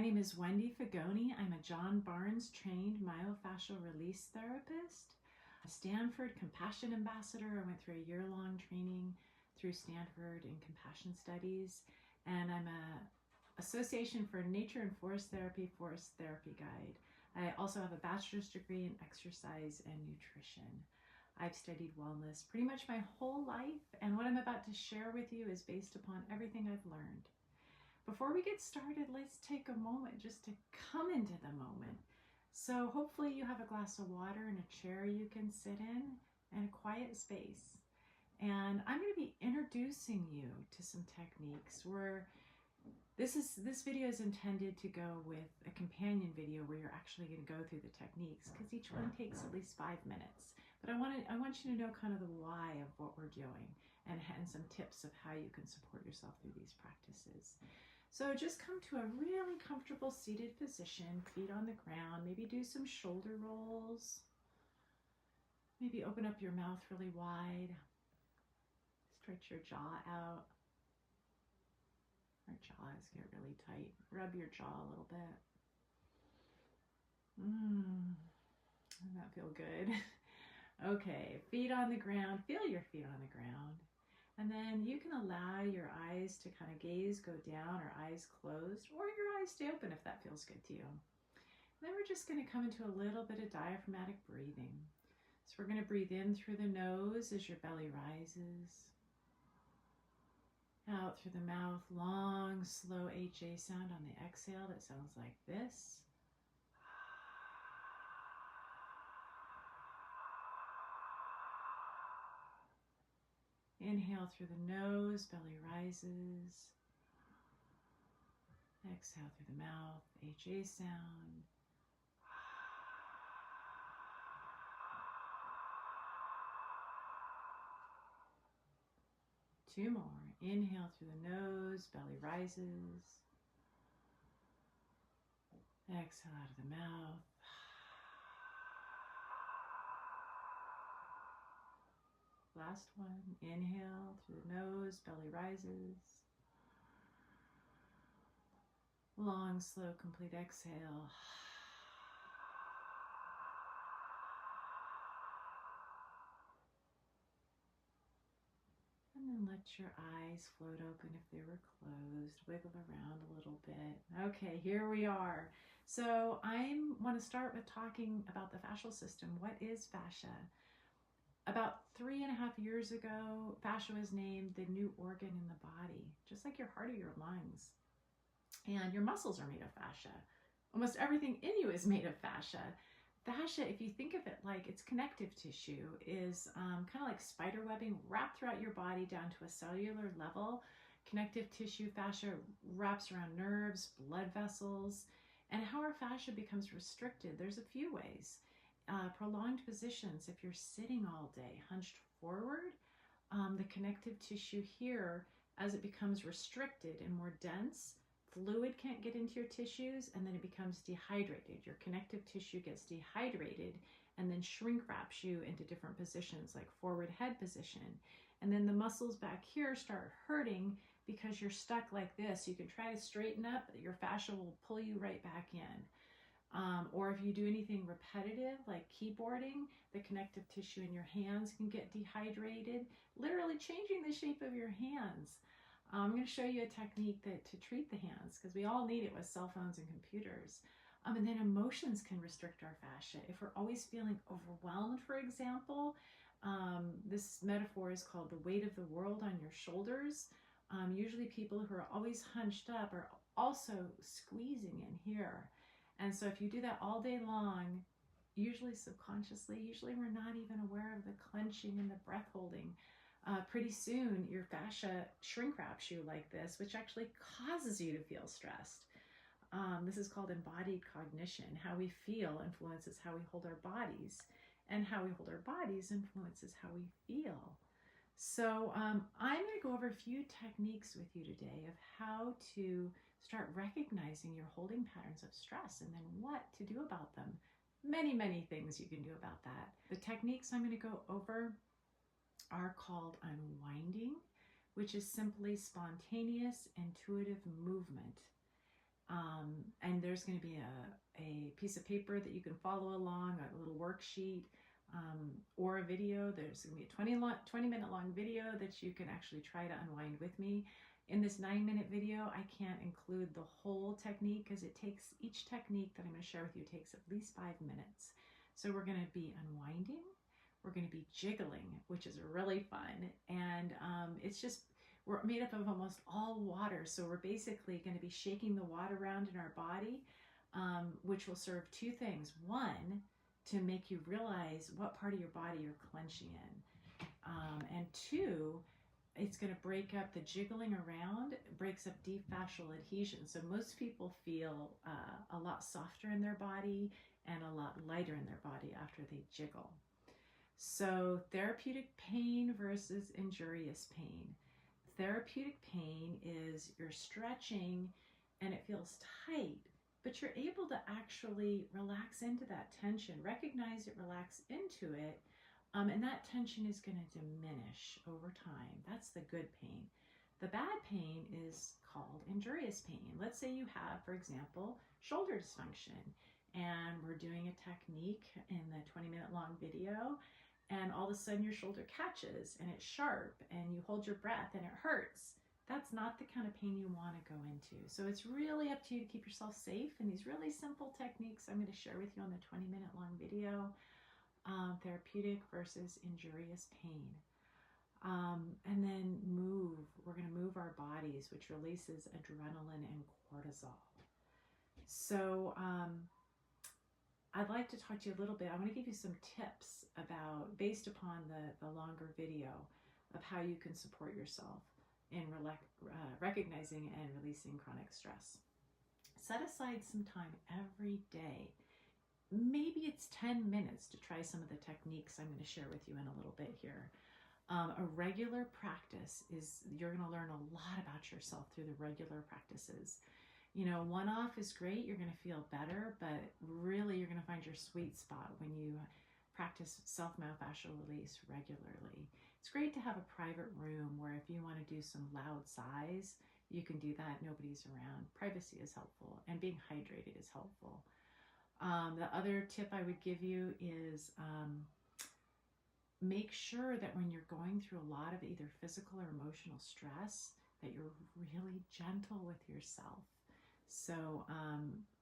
name is Wendy Fagoni. I'm a John Barnes trained myofascial release therapist, a Stanford Compassion Ambassador. I went through a year-long training through Stanford in compassion studies, and I'm a Association for Nature and Forest Therapy Guide. I also have a bachelor's degree in exercise and nutrition. I've studied wellness pretty much my whole life, and what I'm about to share with you is based upon everything I've learned. Before we get started, let's take a moment just to come into the moment. So hopefully you have a glass of water and a chair you can sit in and a quiet space. And I'm going to be introducing you to some techniques where this video is intended to go with a companion video where you're actually going to go through the techniques, because each one takes at least 5 minutes. But I want you to know kind of the why of what we're doing and some tips of how you can support yourself through these practices. So just come to a really comfortable seated position, feet on the ground. Maybe do some shoulder rolls. Maybe open up your mouth really wide. Stretch your jaw out. Our jaws get really tight. Rub your jaw a little bit. Doesn't that feel good? Okay, feet on the ground. Feel your feet on the ground. And then you can allow your eyes to kind of gaze, go down, or eyes closed, or your eyes stay open if that feels good to you. And then we're just going to come into a little bit of diaphragmatic breathing. So we're going to breathe in through the nose as your belly rises. Out through the mouth, long, slow HA sound on the exhale that sounds like this. Inhale through the nose, belly rises. Exhale through the mouth, HA sound. Two more. Inhale through the nose, belly rises. Exhale out of the mouth. Last one. Inhale through the nose, belly rises. Long, slow, complete exhale. And then let your eyes float open if they were closed. Wiggle around a little bit. Okay, here we are. So I want to start with talking about the fascial system. What is fascia? About 3.5 years ago, fascia was named the new organ in the body, just like your heart or your lungs. And your muscles are made of fascia. Almost everything in you is made of fascia. Fascia, if you think of it like it's connective tissue, is kind of like spider webbing wrapped throughout your body down to a cellular level. Connective tissue fascia wraps around nerves, blood vessels, and how our fascia becomes restricted. There's a few ways. Prolonged positions, if you're sitting all day, hunched forward, the connective tissue here, as it becomes restricted and more dense, fluid can't get into your tissues, and then it becomes dehydrated. Your connective tissue gets dehydrated and then shrink wraps you into different positions, like forward head position. And then the muscles back here start hurting because you're stuck like this. You can try to straighten up, but your fascia will pull you right back in. Or if you do anything repetitive like keyboarding, the connective tissue in your hands can get dehydrated, literally changing the shape of your hands. I'm going to show you a technique to treat the hands, because we all need it with cell phones and computers. And then emotions can restrict our fascia. If we're always feeling overwhelmed, for example, this metaphor is called the weight of the world on your shoulders. Usually people who are always hunched up are also squeezing in here. And so if you do that all day long, usually subconsciously, usually we're not even aware of the clenching and the breath holding. Pretty soon your fascia shrink wraps you like this, which actually causes you to feel stressed. This is called embodied cognition. How we feel influences how we hold our bodies, and how we hold our bodies influences how we feel. So I'm going to go over a few techniques with you today of how to start recognizing your holding patterns of stress and then what to do about them. Many, many things you can do about that. The techniques I'm going to go over are called unwinding, which is simply spontaneous, intuitive movement. And there's going to be a piece of paper that you can follow along, a little worksheet, or a video. There's going to be a 20-minute long video that you can actually try to unwind with me. In this 9-minute video, I can't include the whole technique because each technique that I'm going to share with you takes at least 5 minutes. So we're going to be unwinding, we're going to be jiggling, which is really fun, and we're made up of almost all water, so we're basically going to be shaking the water around in our body, which will serve two things. One, to make you realize what part of your body you're clenching in, and two, it's going to break up the jiggling around, breaks up deep fascial adhesion. So most people feel a lot softer in their body and a lot lighter in their body after they jiggle. So therapeutic pain versus injurious pain. Therapeutic pain is you're stretching and it feels tight, but you're able to actually relax into that tension, recognize it, relax into it, and that tension is going to diminish over time. That's the good pain. The bad pain is called injurious pain. Let's say you have, for example, shoulder dysfunction, and we're doing a technique in the 20-minute long video, and all of a sudden your shoulder catches and it's sharp and you hold your breath and it hurts. That's not the kind of pain you want to go into. So it's really up to you to keep yourself safe. And these really simple techniques I'm going to share with you on the 20-minute long video. Therapeutic versus injurious pain. And then we're going to move our bodies, which releases adrenaline and cortisol. So I'd like to talk to you a little bit. I want to give you some tips based upon the longer video of how you can support yourself in recognizing and releasing chronic stress. Set aside some time every day. Maybe it's 10 minutes to try some of the techniques I'm going to share with you in a little bit here. A regular practice you're going to learn a lot about yourself through the regular practices. You know, one-off is great, you're going to feel better, but really you're going to find your sweet spot when you practice self-myofascial release regularly. It's great to have a private room where if you want to do some loud sighs, you can do that, nobody's around. Privacy is helpful, and being hydrated is helpful. The other tip I would give you is make sure that when you're going through a lot of either physical or emotional stress, that you're really gentle with yourself. So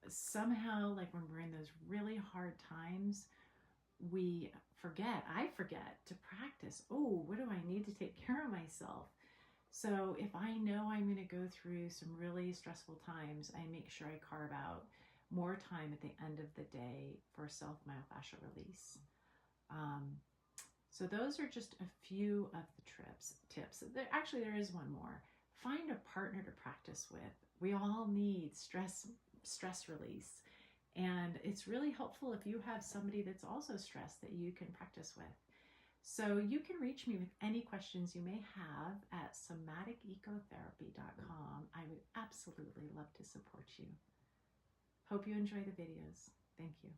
somehow, like when we're in those really hard times, I forget to practice. Oh, what do I need to take care of myself? So if I know I'm going to go through some really stressful times, I make sure I carve out more time at the end of the day for self-myofascial release. So those are just a few of the tips. There is one more. Find a partner to practice with. We all need stress release. And it's really helpful if you have somebody that's also stressed that you can practice with. So you can reach me with any questions you may have at somaticecotherapy.com. I would absolutely love to support you. Hope you enjoy the videos. Thank you.